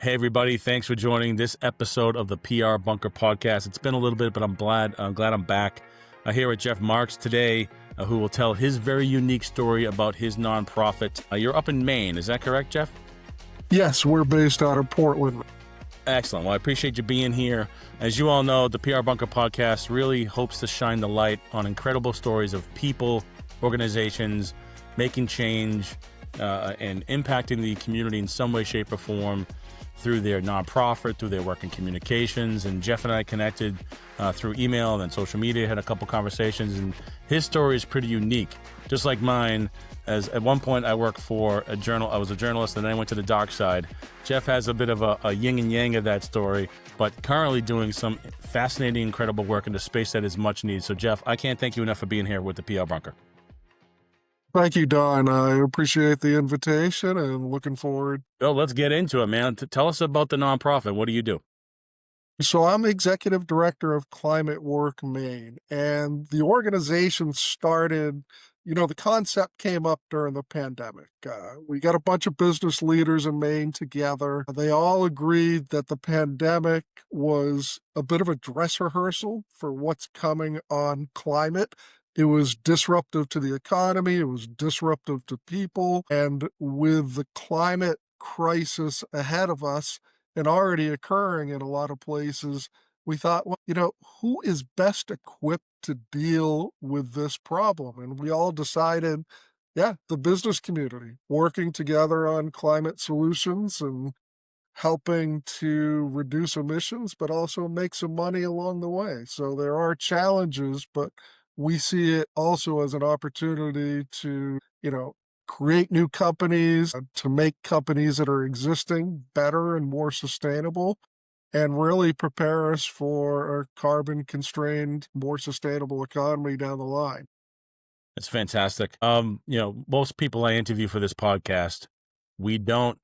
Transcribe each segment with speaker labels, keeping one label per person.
Speaker 1: Hey, everybody. Thanks for joining this episode of the PR Bunker podcast. It's been a little bit, but I'm glad I'm back here with Jeff Marks today, who will tell his very unique story about his nonprofit. You're up in Maine. Is that correct, Jeff?
Speaker 2: Yes, we're based out of Portland.
Speaker 1: Excellent. Well, I appreciate you being here. As you all know, the PR Bunker podcast really hopes to shine the light on incredible stories of people, organizations, making change and impacting the community in some way, shape, or form through their nonprofit, through their work in communications. And Jeff and I connected through email and then social media, had a couple conversations, and his story is pretty unique, just like mine. As at one point I worked for a journal, I was a journalist, and then I went to the dark side. Jeff has a bit of a yin and yang of that story, but currently doing some fascinating, incredible work in the space that is much needed. So Jeff, I can't thank you enough for being here with the PR Bunker.
Speaker 2: Thank you, Don. I appreciate the invitation and looking forward.
Speaker 1: Well, let's get into it, man. Tell us about the nonprofit. What do you do?
Speaker 2: So I'm executive director of Climate Work Maine, and the organization started, the concept came up during the pandemic. We got a bunch of business leaders in Maine together. They all agreed that the pandemic was a bit of a dress rehearsal for what's coming on climate. It was disruptive to the economy. It was disruptive to people. And with the climate crisis ahead of us and already occurring in a lot of places, we thought, well, who is best equipped to deal with this problem? And we all decided, the business community working together on climate solutions and helping to reduce emissions, but also make some money along the way. So there are challenges, but we see it also as an opportunity to, create new companies, to make companies that are existing better and more sustainable, and really prepare us for a carbon-constrained, more sustainable economy down the line.
Speaker 1: That's fantastic. Most people I interview for this podcast, we don't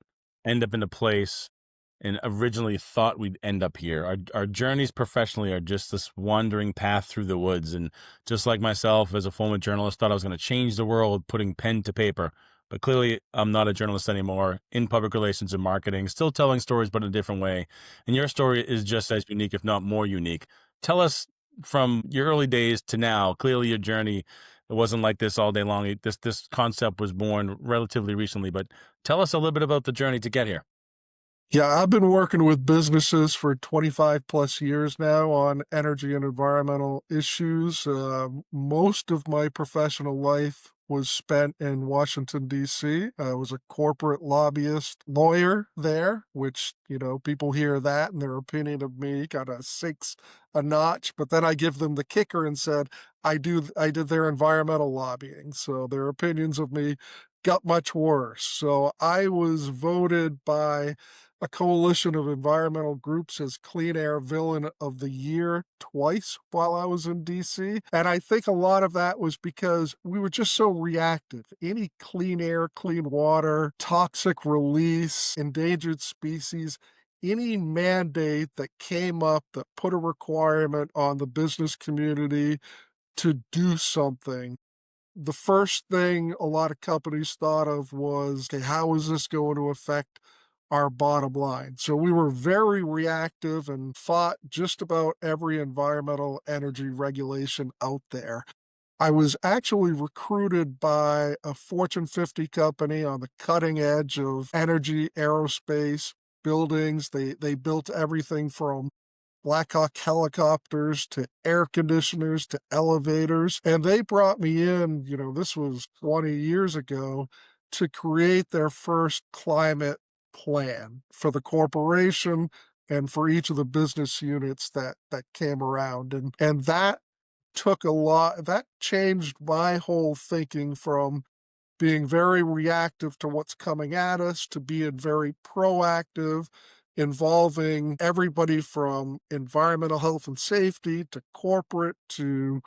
Speaker 1: end up in a place and originally thought we'd end up here. Our journeys professionally are just this wandering path through the woods. And just like myself, as a former journalist, thought I was going to change the world putting pen to paper. But clearly, I'm not a journalist anymore, in public relations and marketing, still telling stories, but in a different way. And your story is just as unique, if not more unique. Tell us, from your early days to now, clearly your journey, it wasn't like this all day long. This concept was born relatively recently, but tell us a little bit about the journey to get here.
Speaker 2: Yeah, I've been working with businesses for 25 plus years now on energy and environmental issues. Most of my professional life was spent in Washington, D.C. I was a corporate lobbyist lawyer there, which, people hear that and their opinion of me kind of sinks a notch. But then I give them the kicker and said, I did their environmental lobbying. So their opinions of me got much worse. So I was voted by a coalition of environmental groups as Clean Air Villain of the Year twice while I was in DC. And I think a lot of that was because we were just so reactive. Any clean air, clean water, toxic release, endangered species, any mandate that came up that put a requirement on the business community to do something, the first thing a lot of companies thought of was, okay, how is this going to affect our bottom line? So we were very reactive and fought just about every environmental energy regulation out there. I was actually recruited by a Fortune 50 company on the cutting edge of energy, aerospace, buildings. They built everything from Black Hawk helicopters to air conditioners to elevators. And they brought me in, this was 20 years ago, to create their first climate plan for the corporation and for each of the business units that came around. And that that changed my whole thinking from being very reactive to what's coming at us to being very proactive, involving everybody from environmental health and safety to corporate to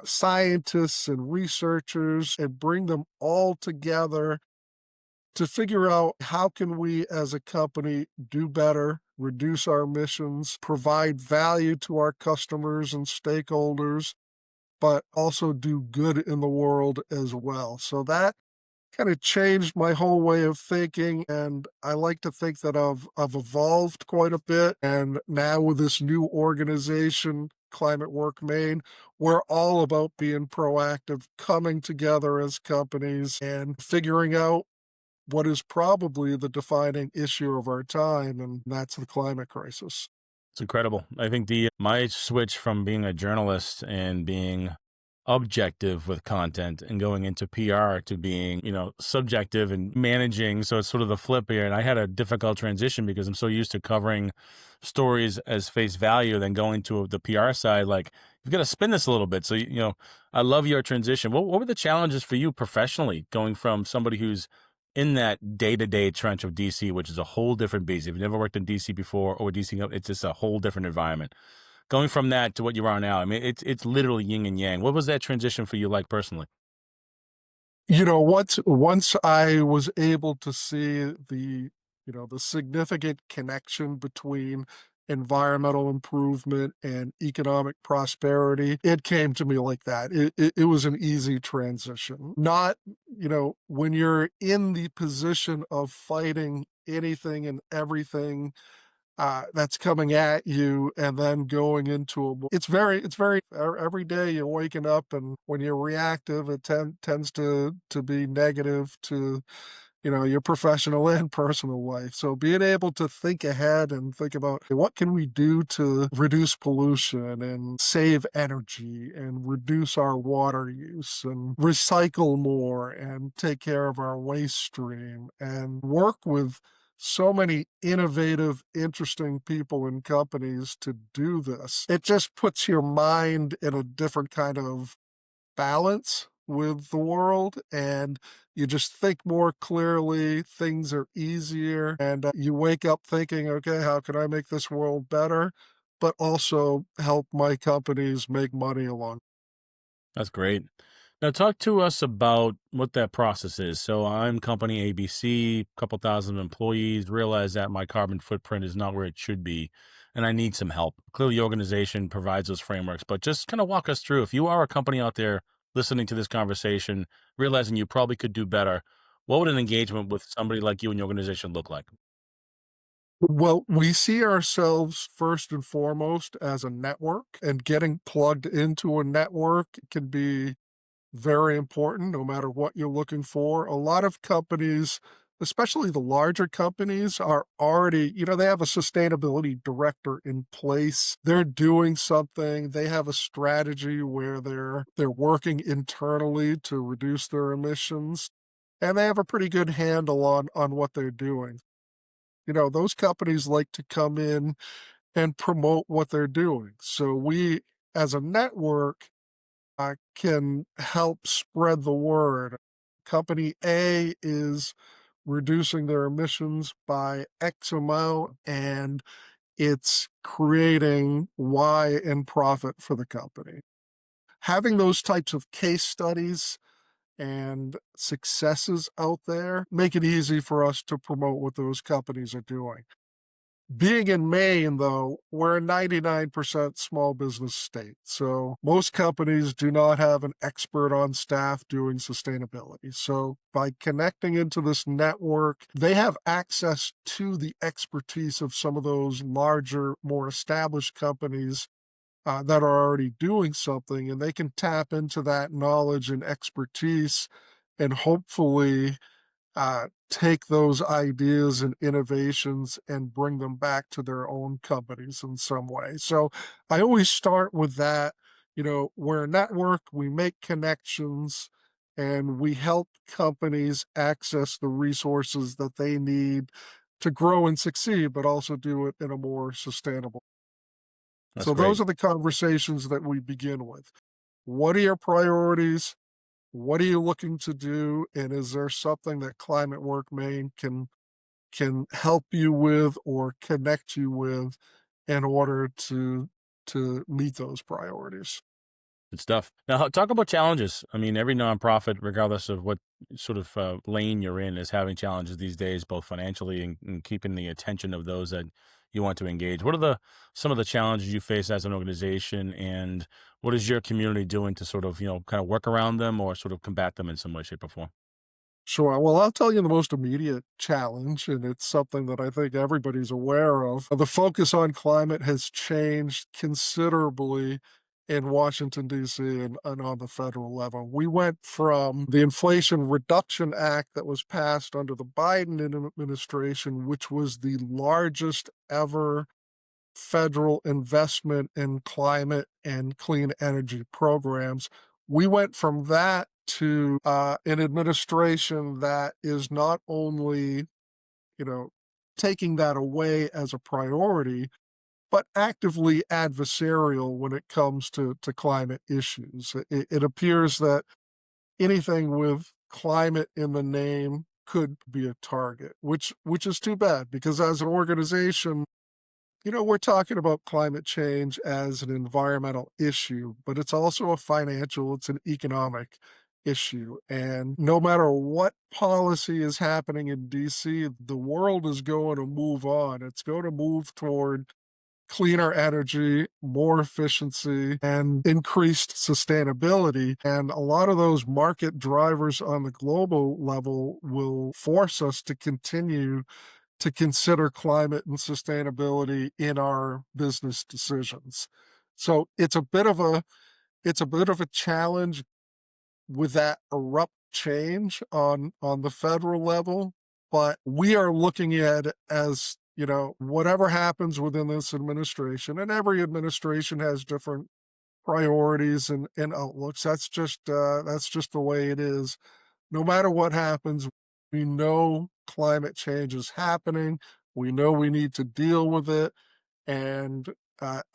Speaker 2: scientists and researchers, and bring them all together to figure out how can we as a company do better, reduce our emissions, provide value to our customers and stakeholders, but also do good in the world as well. So that kind of changed my whole way of thinking. And I like to think that I've evolved quite a bit. And now with this new organization, Climate Work Maine, we're all about being proactive, coming together as companies and figuring out what is probably the defining issue of our time, and that's the climate crisis.
Speaker 1: It's incredible. I think the my switch from being a journalist and being objective with content and going into PR to being, subjective and managing. So it's sort of the flip here. And I had a difficult transition because I'm so used to covering stories as face value, then going to the PR side, like you've got to spin this a little bit. So, I love your transition. What were the challenges for you professionally going from somebody who's in that day-to-day trench of DC, which is a whole different beast. If you've never worked in DC before or DC, it's just a whole different environment. Going from that to what you are now, I mean, it's literally yin and yang. What was that transition for you like personally?
Speaker 2: Once I was able to see the significant connection between environmental improvement and economic prosperity, it came to me like that. It was an easy transition. Not, when you're in the position of fighting anything and everything that's coming at you and then going into every day you're waking up, and when you're reactive, it tends to be negative to, your professional and personal life. So being able to think ahead and think about, "Hey, what can we do to reduce pollution and save energy and reduce our water use and recycle more and take care of our waste stream and work with so many innovative, interesting people and companies to do this." It just puts your mind in a different kind of balance with the world, and you just think more clearly. Things are easier, and you wake up thinking, okay, how can I make this world better, but also help my companies make money along.
Speaker 1: That's great. Now talk to us about what that process is. So I'm company ABC, couple thousand employees, realize that my carbon footprint is not where it should be, and I need some help. Clearly, the organization provides those frameworks, but just kind of walk us through. If you are a company out there listening to this conversation, realizing you probably could do better, what would an engagement with somebody like you and your organization look like?
Speaker 2: Well, we see ourselves first and foremost as a network, and getting plugged into a network can be very important no matter what you're looking for. A lot of companies, especially the larger companies, are already, they have a sustainability director in place. They're doing something. They have a strategy where they're working internally to reduce their emissions, and they have a pretty good handle on what they're doing. Those companies like to come in and promote what they're doing. So we, as a network, can help spread the word. Company A is reducing their emissions by X amount, and it's creating Y in profit for the company. Having those types of case studies and successes out there make it easy for us to promote what those companies are doing. Being in Maine, though, we're a 99% small business state. So most companies do not have an expert on staff doing sustainability. So by connecting into this network, they have access to the expertise of some of those larger, more established companies that are already doing something, and they can tap into that knowledge and expertise and hopefully take those ideas and innovations and bring them back to their own companies in some way. So I always start with that. We're a network, we make connections, and we help companies access the resources that they need to grow and succeed, but also do it in a more sustainable.
Speaker 1: That's
Speaker 2: So
Speaker 1: great.
Speaker 2: those are the conversations that we begin with. What are your priorities? What are you looking to do? And is there something that Climate Work Maine can help you with or connect you with in order to meet those priorities?
Speaker 1: Good stuff. Now, talk about challenges. I mean, every nonprofit, regardless of what sort of lane you're in, is having challenges these days, both financially and keeping the attention of those that you want to engage. What are the some of the challenges you face as an organization, and what is your community doing to sort of kind of work around them or sort of combat them in some way, shape, or form?
Speaker 2: Sure. Well, I'll tell you the most immediate challenge, and it's something that I think everybody's aware of. The focus on climate has changed considerably in Washington, D.C., and on the federal level. We went from the Inflation Reduction Act that was passed under the Biden administration, which was the largest ever federal investment in climate and clean energy programs. We went from that to an administration that is not only, you know, taking that away as a priority, but actively adversarial when it comes to climate issues. It appears that anything with climate in the name could be a target, which is too bad because as an organization, we're talking about climate change as an environmental issue, but it's also a financial, it's an economic issue. And no matter what policy is happening in DC, the world is going to move on. It's going to move toward cleaner energy, more efficiency, and increased sustainability. And a lot of those market drivers on the global level will force us to continue to consider climate and sustainability in our business decisions. So it's a bit of a challenge with that abrupt change on the federal level, but we are looking at it as, whatever happens within this administration, and every administration has different priorities and outlooks. That's just the way it is. No matter what happens, we know climate change is happening. We know we need to deal with it. And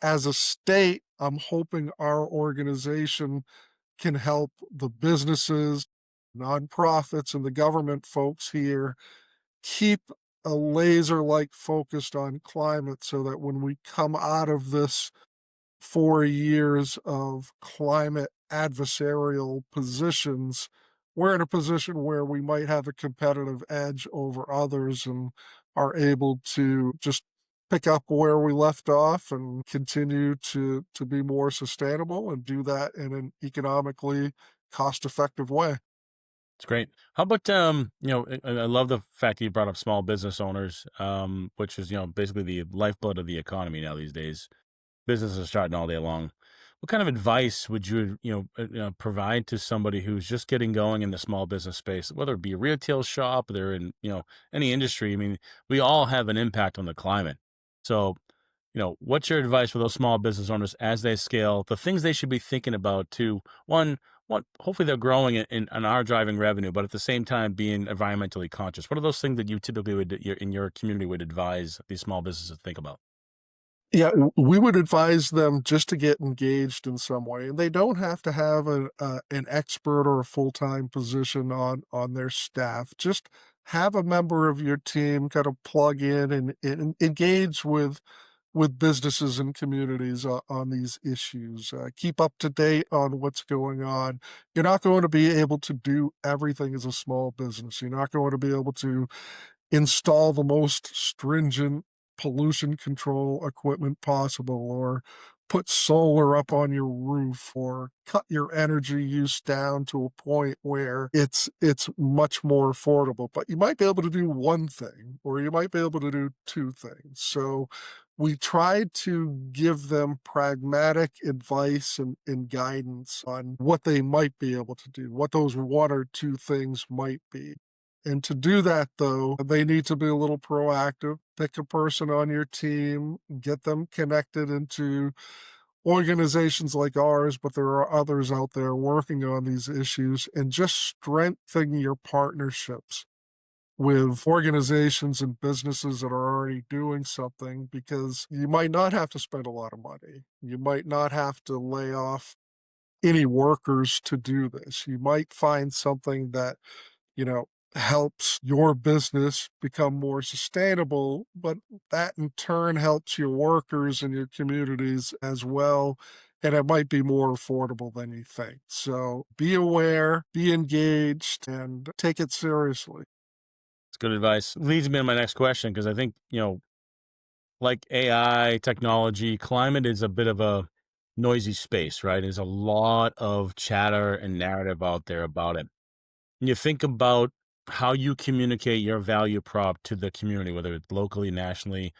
Speaker 2: as a state, I'm hoping our organization can help the businesses, nonprofits, and the government folks here keep a laser like focused on climate so that when we come out of this 4 years of climate adversarial positions, we're in a position where we might have a competitive edge over others and are able to just pick up where we left off and continue to be more sustainable and do that in an economically cost effective way.
Speaker 1: It's great. How about I love the fact that you brought up small business owners, which is basically the lifeblood of the economy now these days. Business is starting all day long. What kind of advice would you, provide to somebody who's just getting going in the small business space, whether it be a retail shop, they're in, any industry? I mean, we all have an impact on the climate. So, what's your advice for those small business owners as they scale? The things they should be thinking about to one, hopefully they're growing in our driving revenue, but at the same time being environmentally conscious. What are those things that you typically in your community would advise these small businesses to think about?
Speaker 2: Yeah, we would advise them just to get engaged in some way, and they don't have to have an expert or a full-time position on their staff. Just have a member of your team kind of plug in and engage with businesses and communities on these issues. Keep up to date on what's going on. You're not going to be able to do everything as a small business. You're not going to be able to install the most stringent pollution control equipment possible, or put solar up on your roof, or cut your energy use down to a point where it's much more affordable. But you might be able to do one thing, or you might be able to do two things. So we tried to give them pragmatic advice and guidance on what they might be able to do, what those one or two things might be. And to do that, though, they need to be a little proactive. Pick a person on your team, get them connected into organizations like ours, but there are others out there working on these issues, and just strengthen your partnerships with organizations and businesses that are already doing something, because you might not have to spend a lot of money. You might not have to lay off any workers to do this. You might find something that you know, helps your business become more sustainable, but that in turn helps your workers and your communities as well. And it might be more affordable than you think. So be aware, be engaged, and take it seriously.
Speaker 1: It's good advice. Leads me to my next question because I think, like AI, technology, climate is a bit of a noisy space, right? There's a lot of chatter and narrative out there about it. And you think about how you communicate your value prop to the community, whether it's locally, nationally.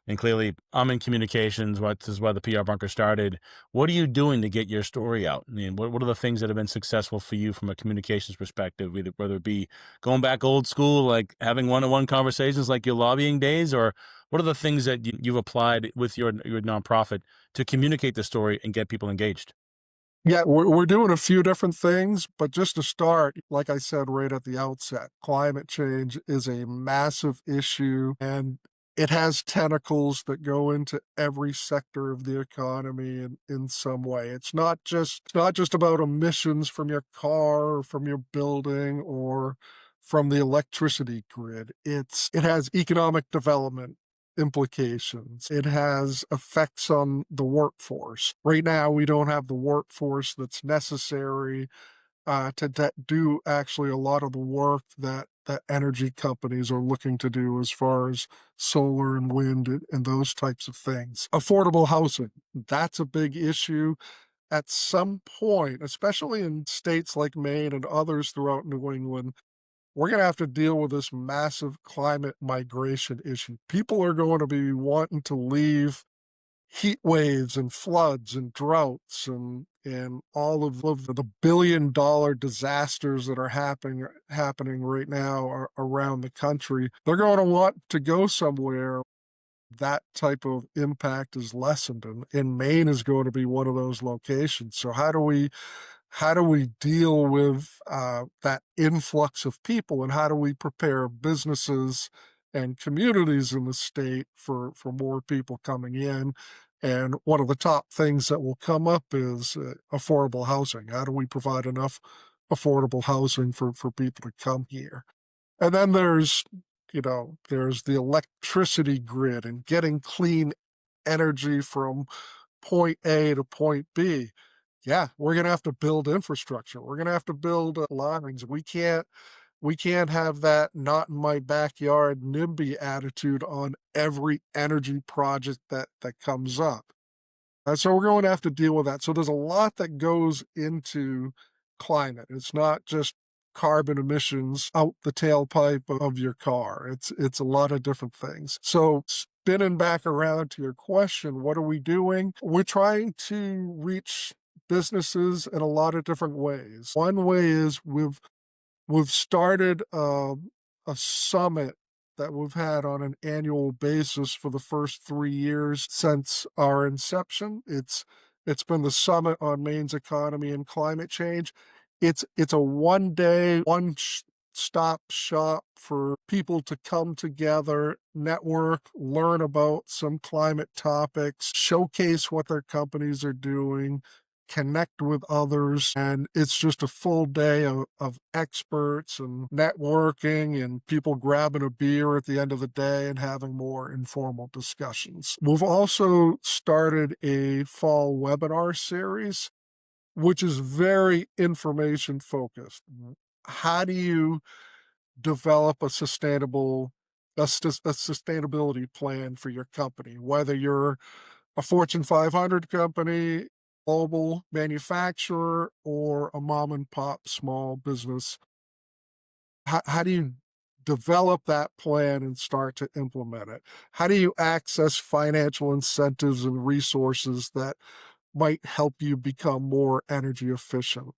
Speaker 1: And clearly, I'm in communications. This is why the PR bunker started. What are you doing to get your story out? I mean, what are the things that have been successful for you from a communications perspective, whether it be going back old school, like having one-on-one conversations like your lobbying days, or what are the things that you've applied with your nonprofit to communicate the story and get people engaged?
Speaker 2: Yeah, we're doing a few different things, but just to start, like I said right at the outset, climate change is a massive issue and it has tentacles that go into every sector of the economy in some way. It's not just about emissions from your car or from your building or from the electricity grid. It has economic development implications. It has effects on the workforce. Right now, we don't have the workforce that's necessary to do actually a lot of the work that energy companies are looking to do as far as solar and wind and those types of things. Affordable housing, that's a big issue. At some point, especially in states like Maine and others throughout New England, we're going to have to deal with this massive climate migration issue. People are going to be wanting to leave heat waves and floods and droughts and all of the billion-dollar disasters that are happening right now around the country. They're going to want to go somewhere that type of impact is lessened, and Maine is going to be one of those locations. So how do we deal with that influx of people, and how do we prepare businesses and communities in the state for more people coming in? And one of the top things that will come up is affordable housing. How do we provide enough affordable housing for people to come here? And then there's the electricity grid and getting clean energy from point A to point B. Yeah, we're going to have to build infrastructure. We're going to have to build lines. We can't have that not in my backyard NIMBY attitude on every energy project that comes up. So we're going to have to deal with that. So there's a lot that goes into climate. It's not just carbon emissions out the tailpipe of your car. It's a lot of different things. So spinning back around to your question, what are we doing? We're trying to reach businesses in a lot of different ways. One way is we've started a summit that we've had on an annual basis for the first 3 years since our inception. It's been the Summit on Maine's Economy and Climate Change. It's a one-day, one-stop shop for people to come together, network, learn about some climate topics, showcase what their companies are doing, connect with others. And it's just a full day of experts and networking and people grabbing a beer at the end of the day and having more informal discussions. We've also started a fall webinar series, which is very information focused. How do you develop a sustainability plan for your company, whether you're a Fortune 500 company, global manufacturer, or a mom and pop small business? How do you develop that plan and start to implement it? How do you access financial incentives and resources that might help you become more energy efficient?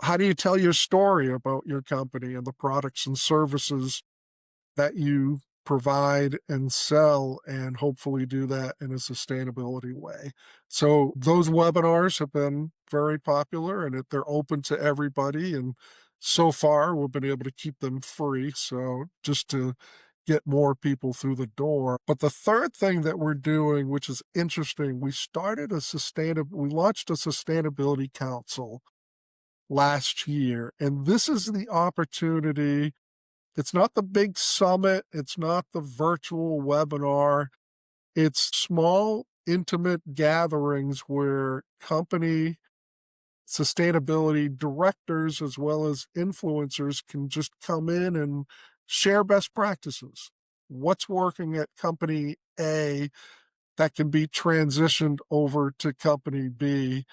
Speaker 2: How do you tell your story about your company and the products and services that you provide and sell, and hopefully do that in a sustainability way? So those webinars have been very popular and they're open to everybody. And so far we've been able to keep them free. So just to get more people through the door. But the third thing that we're doing, which is interesting, we launched a sustainability council last year. And this is the opportunity. It's not the big summit. It's not the virtual webinar. It's small, intimate gatherings where company sustainability directors as well as influencers can just come in and share best practices. What's working at company A that can be transitioned over to company B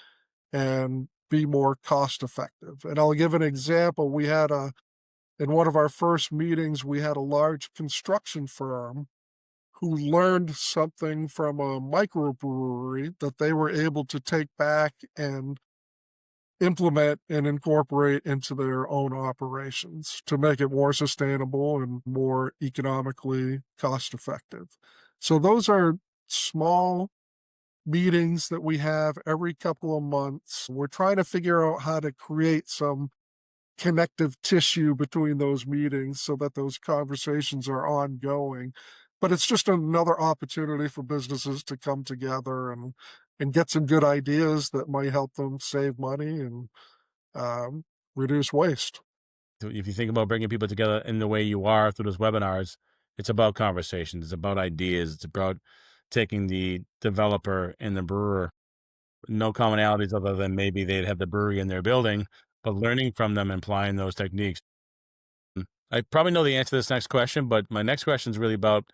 Speaker 2: and be more cost effective. And I'll give an example. We had In one of our first meetings, we had a large construction firm who learned something from a microbrewery that they were able to take back and implement and incorporate into their own operations to make it more sustainable and more economically cost effective. So those are small meetings that we have every couple of months. We're trying to figure out how to create some connective tissue between those meetings so that those conversations are ongoing. But it's just another opportunity for businesses to come together and get some good ideas that might help them save money and um, reduce waste.
Speaker 1: So if you think about bringing people together in the way you are through those webinars, it's about conversations, it's about ideas, it's about taking the developer and the brewer, no commonalities other than maybe they'd have the brewery in their building, but learning from them and applying those techniques. I probably know the answer to this next question, but my next question is really about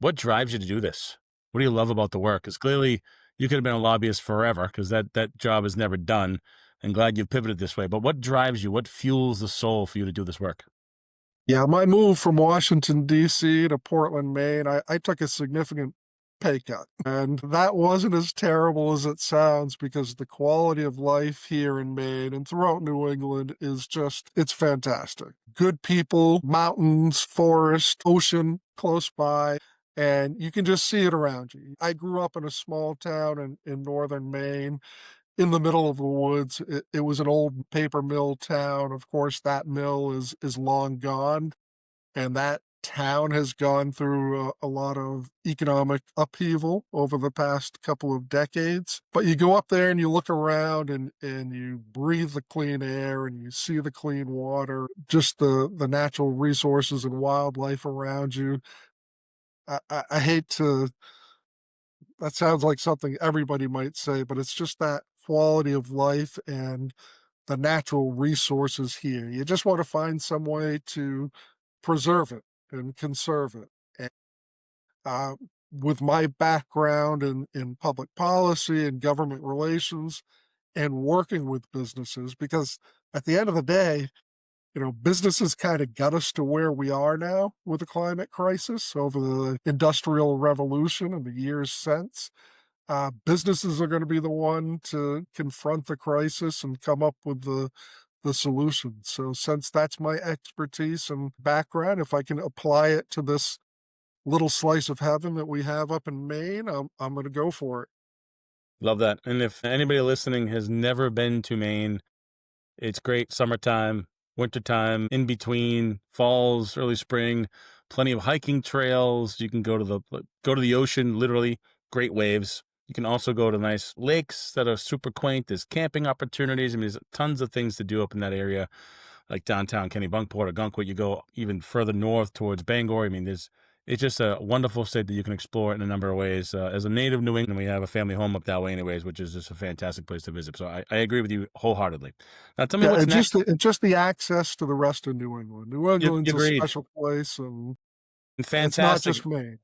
Speaker 1: what drives you to do this? What do you love about the work? Because clearly you could have been a lobbyist forever because that job is never done. And glad you pivoted this way. But what drives you? What fuels the soul for you to do this work?
Speaker 2: Yeah, my move from Washington, D.C. to Portland, Maine, I took a significant pay cut. And that wasn't as terrible as it sounds because the quality of life here in Maine and throughout New England is just, it's fantastic. Good people, mountains, forest, ocean close by, and you can just see it around you. I grew up in a small town in northern Maine in the middle of the woods. It was an old paper mill town. Of course, that mill is long gone, and that town has gone through a lot of economic upheaval over the past couple of decades. But you go up there and you look around and you breathe the clean air and you see the clean water, just the natural resources and wildlife around you. I hate to, that sounds like something everybody might say, but it's just that quality of life and the natural resources here. You just want to find some way to preserve it and conserve it. And, uh, with my background in public policy and government relations and working with businesses, because at the end of the day, businesses kind of got us to where we are now with the climate crisis over the industrial revolution and the years since. Businesses are going to be the one to confront the crisis and come up with the solution. So since that's my expertise and background, if I can apply it to this little slice of heaven that we have up in Maine, I'm going to go for it.
Speaker 1: Love that. And if anybody listening has never been to Maine, it's great summertime, wintertime, in between, falls, early spring, plenty of hiking trails. You can go to the ocean, literally, great waves. You can also go to nice lakes that are super quaint. There's camping opportunities. I mean, there's tons of things to do up in that area, like downtown Kennebunkport or Gunquit. You go even further north towards Bangor. I mean, it's just a wonderful state that you can explore in a number of ways. As a native New England, we have a family home up that way, anyways, which is just a fantastic place to visit. So I agree with you wholeheartedly. Now, tell me
Speaker 2: Yeah,
Speaker 1: what's
Speaker 2: and just
Speaker 1: next.
Speaker 2: the access to the rest of New England. New
Speaker 1: You
Speaker 2: England's a
Speaker 1: agreed.
Speaker 2: special place, and it's not
Speaker 1: Fantastic.
Speaker 2: just Maine.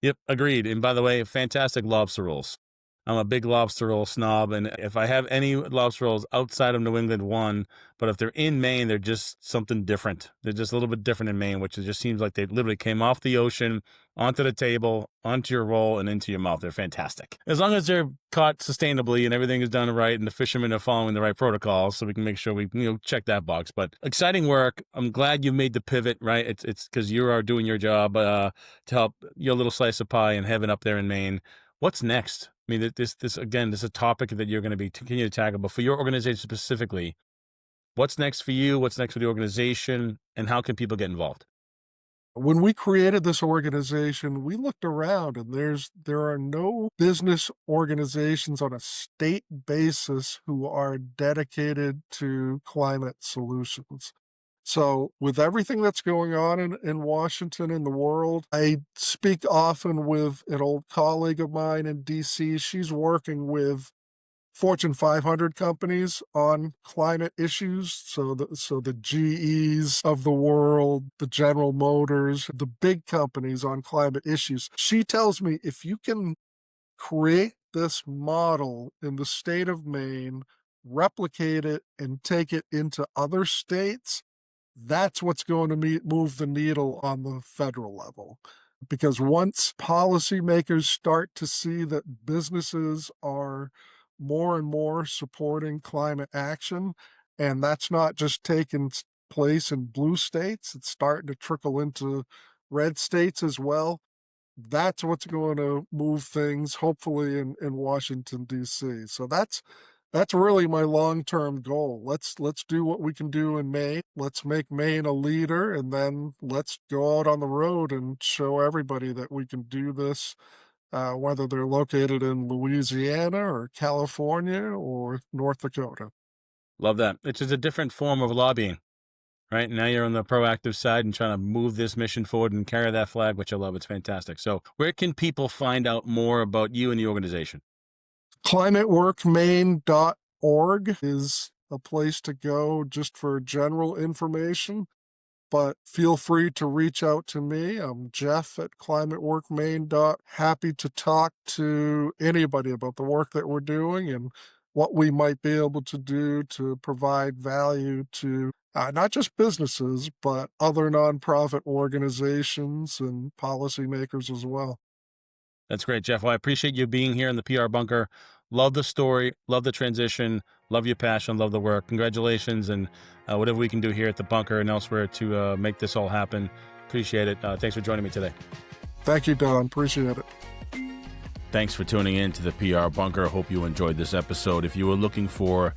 Speaker 1: Yep, agreed. And by the way, fantastic lobster rolls. I'm a big lobster roll snob, and if I have any lobster rolls outside of New England, one, but if they're in Maine, they're just something different. They're just a little bit different in Maine, which it just seems like they literally came off the ocean, onto the table, onto your roll, and into your mouth. They're fantastic. As long as they're caught sustainably and everything is done right and the fishermen are following the right protocols, so we can make sure we check that box. But exciting work. I'm glad you made the pivot, right? It's because you are doing your job to help your little slice of pie in heaven up there in Maine. What's next? I mean, this again, this is a topic that you're going to be continue to tackle, but for your organization specifically, what's next for you? What's next for the organization, and how can people get involved?
Speaker 2: When we created this organization, we looked around and there are no business organizations on a state basis who are dedicated to climate solutions. So with everything that's going on in Washington and the world, I speak often with an old colleague of mine in DC. She's working with Fortune 500 companies on climate issues. So the GEs of the world, the General Motors, the big companies on climate issues. She tells me if you can create this model in the state of Maine, replicate it and take it into other states, That's what's going to move the needle on the federal level. Because once policymakers start to see that businesses are more and more supporting climate action, and that's not just taking place in blue states, it's starting to trickle into red states as well. That's what's going to move things, hopefully in Washington, D.C. So that's really my long-term goal. Let's do what we can do in Maine. Let's make Maine a leader, and then let's go out on the road and show everybody that we can do this, whether they're located in Louisiana or California or North Dakota.
Speaker 1: Love that. It's just a different form of lobbying, right? Now you're on the proactive side and trying to move this mission forward and carry that flag, which I love. It's fantastic. So where can people find out more about you and the organization?
Speaker 2: climateworkmaine.org is a place to go just for general information, but feel free to reach out to me. I'm Jeff at climateworkmaine. Happy to talk to anybody about the work that we're doing and what we might be able to do to provide value to not just businesses, but other nonprofit organizations and policymakers as well.
Speaker 1: That's great, Jeff. Well, I appreciate you being here in the PR bunker. Love the story, love the transition, love your passion, love the work. Congratulations, and whatever we can do here at the bunker and elsewhere to make this all happen. Appreciate it. Thanks for joining me today.
Speaker 2: Thank you, Don. Appreciate it.
Speaker 1: Thanks for tuning in to the PR bunker. Hope you enjoyed this episode. If you were looking for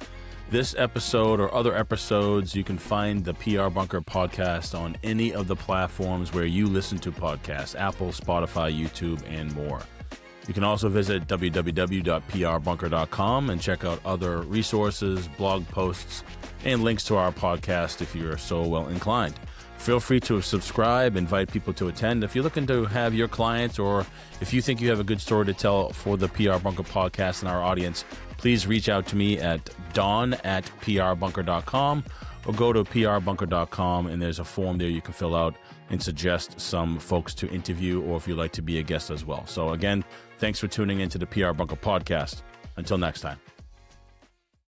Speaker 1: this episode or other episodes, you can find the PR Bunker podcast on any of the platforms where you listen to podcasts: Apple, Spotify, YouTube, and more. You can also visit www.prbunker.com and check out other resources, blog posts, and links to our podcast if you're so well inclined. Feel free to subscribe, invite people to attend. If you're looking to have your clients, or if you think you have a good story to tell for the PR Bunker podcast and our audience, please reach out to me at don@prbunker.com or go to prbunker.com, and there's a form there you can fill out and suggest some folks to interview, or if you'd like to be a guest as well. So again, thanks for tuning into the PR Bunker podcast. Until next time.